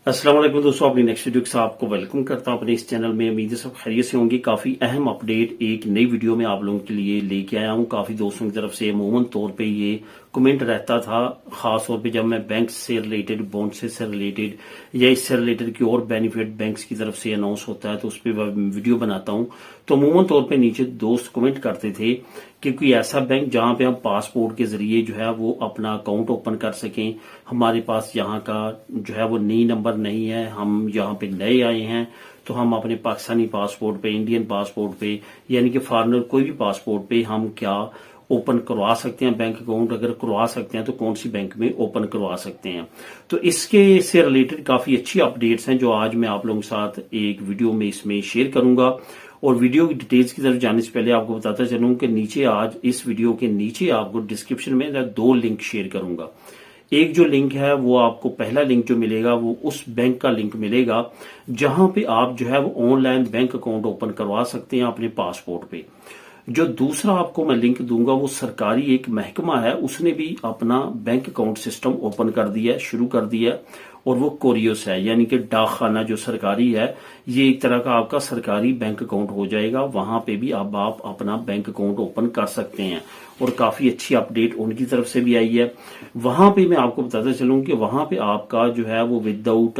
السلام علیکم دوستوں، اپنی نیکسٹ ویڈیو کے ساتھ آپ کو ویلکم کرتا ہوں اپنے اس چینل میں۔ امید ہے سب خیریت سے ہوں گے۔ کافی اہم اپڈیٹ ایک نئی ویڈیو میں آپ لوگوں کے لیے لے کے آیا ہوں۔ کافی دوستوں کی طرف سے عموماً طور پہ یہ کمنٹ رہتا تھا، خاص طور پہ جب میں بینک سے ریلیٹڈ، بونڈز سے ریلیٹڈ یا اس سے ریلیٹڈ کی اور بینیفٹ بینکس کی طرف سے اناؤنس ہوتا ہے تو اس پہ ویڈیو بناتا ہوں۔ تو عموماً طور پہ نیچے دوست کمنٹ کرتے تھے کہ کوئی ایسا بینک جہاں پہ ہم پاسپورٹ کے ذریعے جو ہے وہ اپنا اکاؤنٹ اوپن کر سکیں۔ ہمارے پاس یہاں کا جو ہے وہ نئی نمبر نہیں ہے، ہم یہاں پہ نئے آئے ہیں تو ہم اپنے پاکستانی پاسپورٹ پہ، انڈین پاسپورٹ پہ، یعنی کہ فارنر کوئی بھی پاسپورٹ پہ ہم کیا اوپن کروا سکتے ہیں بینک اکاؤنٹ؟ اگر کروا سکتے ہیں تو کون سی بینک میں اوپن کروا سکتے ہیں؟ تو اس کے سے ریلیٹڈ کافی اچھی اپڈیٹس ہیں جو آج میں آپ لوگوں کے ساتھ ایک ویڈیو میں اس میں شیئر کروں گا۔ اور ویڈیو کی ڈیٹیلز کی طرف جانے سے پہلے آپ کو بتاتا چلوں کہ نیچے آج اس ویڈیو کے نیچے آپ کو ڈسکرپشن میں دو لنک شیئر کروں گا۔ ایک جو لنک ہے وہ آپ کو پہلا لنک جو ملے گا وہ اس بینک کا لنک ملے گا جہاں پہ آپ جو ہے وہ on line bank account open کروا سکتے ہیں اپنے پاسپورٹ پہ۔ جو دوسرا آپ کو میں لنک دوں گا وہ سرکاری ایک محکمہ ہے، اس نے بھی اپنا بینک اکاؤنٹ سسٹم اوپن کر دیا ہے، شروع کر دیا ہے، اور وہ کوریوس ہے، یعنی کہ ڈاک خانہ جو سرکاری ہے، یہ ایک طرح کا آپ کا سرکاری بینک اکاؤنٹ ہو جائے گا۔ وہاں پہ بھی اب آپ اپنا بینک اکاؤنٹ اوپن کر سکتے ہیں، اور کافی اچھی اپڈیٹ ان کی طرف سے بھی آئی ہے۔ وہاں پہ میں آپ کو بتاتا چلوں کہ وہاں پہ آپ کا جو ہے وہ ود آؤٹ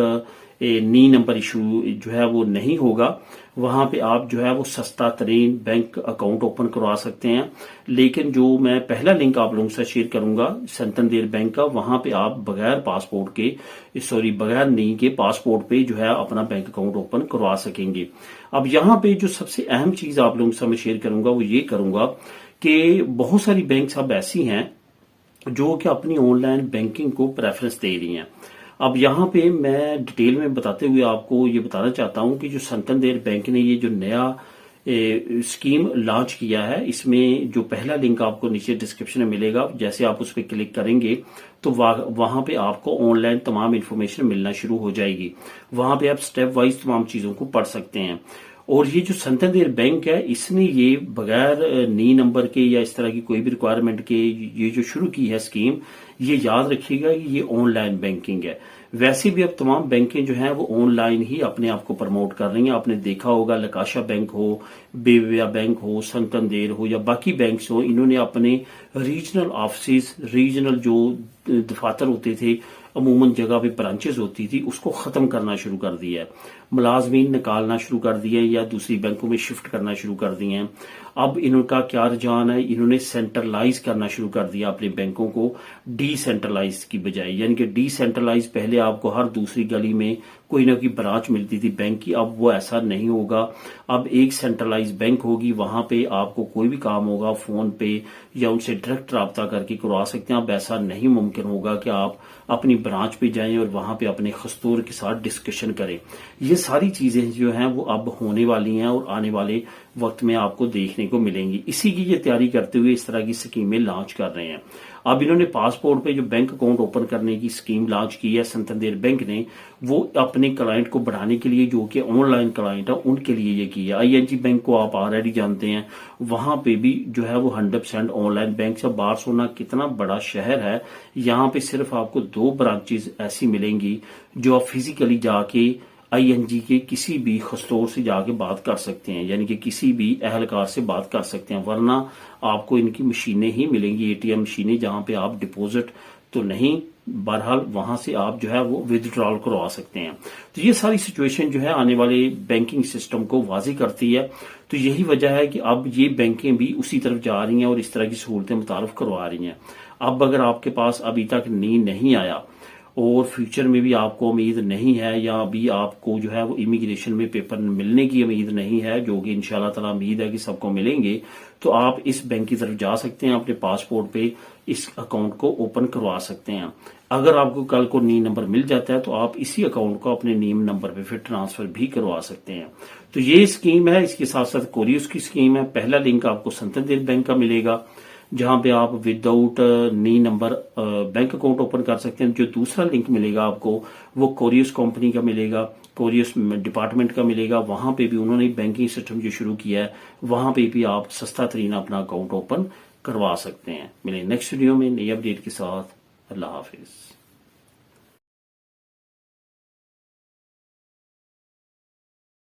نئی نمبر ایشو جو ہے وہ نہیں ہوگا۔ وہاں پہ آپ جو ہے وہ سستا ترین بینک اکاؤنٹ اوپن کروا سکتے ہیں۔ لیکن جو میں پہلا لنک آپ لوگوں سے شیئر کروں گا سنتندیر بینک کا، وہاں پہ آپ بغیر پاسپورٹ کے بغیر نئی کے پاسپورٹ پہ جو ہے اپنا بینک اکاؤنٹ اوپن کروا سکیں گے۔ اب یہاں پہ جو سب سے اہم چیز آپ لوگوں سے میں شیئر کروں گا وہ یہ کروں گا کہ بہت ساری بینکس اب ایسی ہیں جو کہ اپنی آن لائن بینکنگ کو پریفرنس دے رہی ہیں۔ اب یہاں پہ میں ڈیٹیل میں بتاتے ہوئے آپ کو یہ بتانا چاہتا ہوں کہ جو سنتندیر بینک نے یہ جو نیا اسکیم لانچ کیا ہے، اس میں جو پہلا لنک آپ کو نیچے ڈسکرپشن میں ملے گا، جیسے آپ اس پہ کلک کریں گے تو وہاں پہ آپ کو آن لائن تمام انفارمیشن ملنا شروع ہو جائے گی۔ وہاں پہ آپ سٹیپ وائز تمام چیزوں کو پڑھ سکتے ہیں۔ اور یہ جو سنتندیر بینک ہے، اس نے یہ بغیر نئی نمبر کے یا اس طرح کی کوئی بھی ریکوائرمنٹ کے یہ جو شروع کی ہے اسکیم، یہ یاد رکھیے گا کہ یہ آن لائن بینکنگ ہے۔ ویسے بھی اب تمام بینکیں جو ہیں وہ آن لائن ہی اپنے آپ کو پروموٹ کر رہی ہیں۔ آپ نے دیکھا ہوگا لکاشا بینک ہو، بیویا بینک ہو، سنتندیر ہو یا باقی بینکس ہو، انہوں نے اپنے ریجنل آفسز، ریجنل جو دفاتر ہوتے تھے، عموماً جگہ پہ برانچز ہوتی تھی، اس کو ختم کرنا شروع کر دیا ہے۔ ملازمین نکالنا شروع کر دیے یا دوسری بینکوں میں شفٹ کرنا شروع کر دیے ہیں۔ اب ان کا کیا رجحان ہے، انہوں نے سینٹرلائز کرنا شروع کر دیا اپنے بینکوں کو ڈی سینٹرلائز کی بجائے، یعنی کہ ڈی سینٹرلائز پہلے آپ کو ہر دوسری گلی میں کوئی نہ کوئی برانچ ملتی تھی بینک کی، اب وہ ایسا نہیں ہوگا۔ اب ایک سینٹرلائز بینک ہوگی، وہاں پہ آپ کو کوئی بھی کام ہوگا فون پہ یا ان سے ڈائریکٹ رابطہ کر کے کروا سکتے ہیں۔ اب ایسا نہیں ممکن ہوگا کہ آپ اپنی برانچ پہ جائیں اور وہاں پہ اپنے خستور کے ساتھ ڈسکشن کریں۔ یہ ساری چیزیں جو ہیں وہ اب ہونے والی ہیں اور آنے والے وقت میں آپ کو دیکھنے کو ملیں گی۔ اسی کی یہ تیاری کرتے ہوئے اس طرح کی اسکیمیں لانچ کر رہے ہیں۔ اب انہوں نے پاسپورٹ پہ جو بینک اکاؤنٹ اوپن کرنے کی اسکیم لانچ کی ہے سنتندیر بینک نے، وہ اپنے کلائنٹ کو بڑھانے کے لیے جو کہ آن لائن کلائنٹ ہے ان کے لیے یہ کیا۔ آئی این جی بینک کو آپ آلریڈی جانتے ہیں، وہاں پہ بھی جو ہے وہ 100% آن لائن بینک ہے۔ بارسلونا کتنا بڑا شہر ہے، یہاں پہ صرف آپ کو 2 برانچز ایسی ملیں گی جو آپ فزیکلی جا کے آئی این جی کے کسی بھی خستور سے جا کے بات کر سکتے ہیں، یعنی کہ کسی بھی اہلکار سے بات کر سکتے ہیں، ورنہ آپ کو ان کی مشینیں ہی ملیں گی، اے ٹی ایم مشینیں، جہاں پہ آپ ڈپوزٹ تو نہیں، بہرحال وہاں سے آپ جو ہے وہ ودڈرال کروا سکتے ہیں۔ تو یہ ساری سچویشن جو ہے آنے والے بینکنگ سسٹم کو واضح کرتی ہے۔ تو یہی وجہ ہے کہ اب یہ بینکیں بھی اسی طرف جا رہی ہیں اور اس طرح کی سہولتیں متعارف کروا رہی ہیں۔ اب اگر آپ کے پاس ابھی تک نہیں آیا اور فیوچر میں بھی آپ کو امید نہیں ہے، یا ابھی آپ کو جو ہے وہ امیگریشن میں پیپر ملنے کی امید نہیں ہے، جو کہ انشاءاللہ تعالی امید ہے کہ سب کو ملیں گے، تو آپ اس بینک کی طرف جا سکتے ہیں، اپنے پاسپورٹ پہ اس اکاؤنٹ کو اوپن کروا سکتے ہیں۔ اگر آپ کو کل کو نئی نمبر مل جاتا ہے تو آپ اسی اکاؤنٹ کو اپنے نیم نمبر پہ پھر ٹرانسفر بھی کروا سکتے ہیں۔ تو یہ اسکیم ہے، اس کے ساتھ ساتھ کوریوس کی اسکیم ہے۔ پہلا لنک آپ کو سنتندیر بینک کا ملے گا جہاں پہ آپ ود آؤٹ نئی نمبر بینک اکاؤنٹ اوپن کر سکتے ہیں۔ جو دوسرا لنک ملے گا آپ کو وہ کوریوس کمپنی کا ملے گا، کوریوس ڈپارٹمنٹ کا ملے گا۔ وہاں پہ بھی انہوں نے بینکنگ سسٹم جو شروع کیا ہے، وہاں پہ بھی آپ سستا ترین اپنا اکاؤنٹ اوپن کروا سکتے ہیں۔ ملیں نیکسٹ ویڈیو میں نئی اپڈیٹ کے ساتھ۔ اللہ حافظ۔